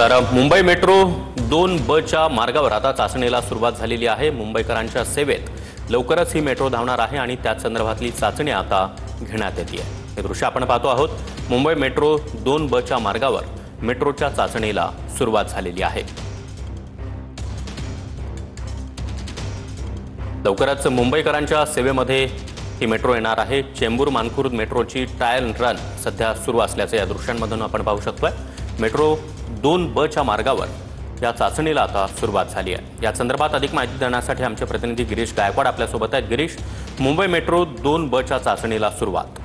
तर Mumbai metro 2B च्या मार्गावर आता चाचणीला सुरुवात झालेली आहे। मुंबईकरांच्या सेवेत लवकरच ही मेट्रो धावणार आहे आणि त्याच संदर्भातली चाचणी आता घेण्यात येते आहे। हे दृश्य आपण पाहतो आहोत। मुंबई मेट्रो 2B च्या मार्गावर मेट्रोच्या चाचणीला सुरुवात झालेली आहे। लवकरच मुंबईकरांच्या सेवेमध्ये ही मेट्रो येणार आहे। चेंबूर मानखुर्द मेट्रोची ट्रायल रन सध्या सुरू असल्याचे या दृश्यांमधून आपण पाहू शकतोय। मेट्रो 2B च्या मार्गावर या चाचणीला आता सुरुवात झाली आहे। या संदर्भात अधिक माहिती देण्यासाठी आमचे प्रतिनिधी गिरीश गायकवाड आपल्या सोबत आहेत। गिरीश, मुंबई मेट्रो 2B च्या चाचणीला सुरुवात।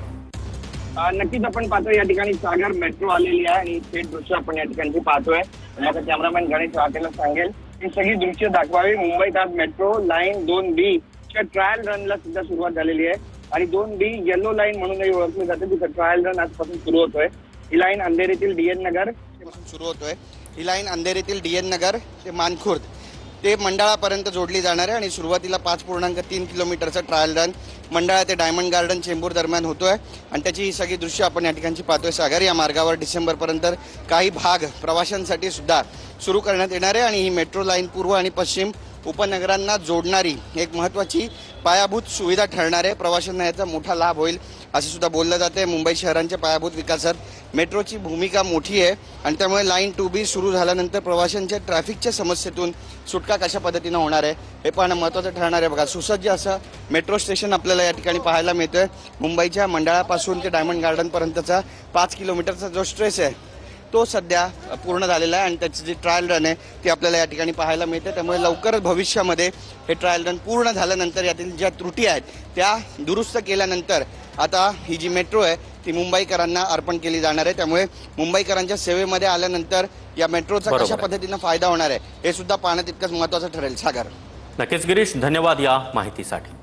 नक्कीच आपण पाहतोय या ठिकाणी सागर मेट्रो आलेली आहे आणि ते दृश्य आपण या ठिकाणी पाहतोय। माझा कॅमेरामॅन गणेश राठेला सांगेल ही सगळी दृश्य दाखवावी। मुंबईत आज मेट्रो लाईन 2B च्या ट्रायल रनला सुद्धा सुरुवात झालेली आहे आणि 2B येलो लाईन म्हणूनही ओळखली जाते। तिचा ट्रायल रन आजपासून सुरू होतोय। ही लाईन अंधेरीतील DN नगर सुरू होतोय। ही लाईन अंधेरीतील DN नगर ते मानखुर्द ते मंडाळापर्यंत जोडली जाणार आहे आणि सुरुवातीला 5.3 किलोमीटरचा ट्रायल रन मंडाळा ते डायमंड गार्डन चेंबूर दरम्यान होतोय आणि त्याची ही सगळी दृश्य आपण या ठिकाणी पाहतोय। सागर या मार्गावर डिसेंबरपर्यंत काही भाग प्रवाशांसाठी सुद्धा सुरू करण्यात येणार आहे आणि ही मेट्रो लाईन पूर्व आणि पश्चिम उपनगरांना जोडणारी एक महत्त्वाची पायाभूत सुविधा ठरणार आहे। प्रवाशांना याचा मोठा लाभ होईल असे सुद्धा बोललं जाते। मुंबई शहरांच्या पायाभूत विकासात मेट्रोची भूमिका मोठी आहे आणि त्यामुळे लाईन 2B सुरू झाल्यानंतर प्रवाशांच्या ट्रॅफिकच्या समस्येतून सुटका कशा पद्धतीने होणार आहे हे पाहणं महत्त्वाचं ठरणार आहे। बघा, सुसज्ज असं मेट्रो स्टेशन आपल्याला या ठिकाणी पाहायला मिळतोय। मुंबईच्या मंडाळापासून ते डायमंड गार्डन पर्यंतचा 5 किलोमीटरचा जो स्ट्रेस आहे तो सध्या पूर्ण झालेला आहे आणि त्याची जी ट्रायल रन आहे ती आपल्याला या ठिकाणी पाहायला मिळते। त्यामुळे लवकरच भविष्यामध्ये हे ट्रायल रन पूर्ण झाल्यानंतर यातील ज्या त्रुटी आहेत त्या दुरुस्त केल्यानंतर आता ही जी मेट्रो आहे ती मुंबईकरांना अर्पण केली जाणार आहे। त्यामुळे मुंबईकरांच्या सेवेमध्ये आल्यानंतर या मेट्रोचा कशा पद्धतीने फायदा होणार आहे हे सुद्धा पाहणं तितकंच महत्त्वाचं ठरेल। सागर, नक्कीच गिरीश, धन्यवाद या माहितीसाठी।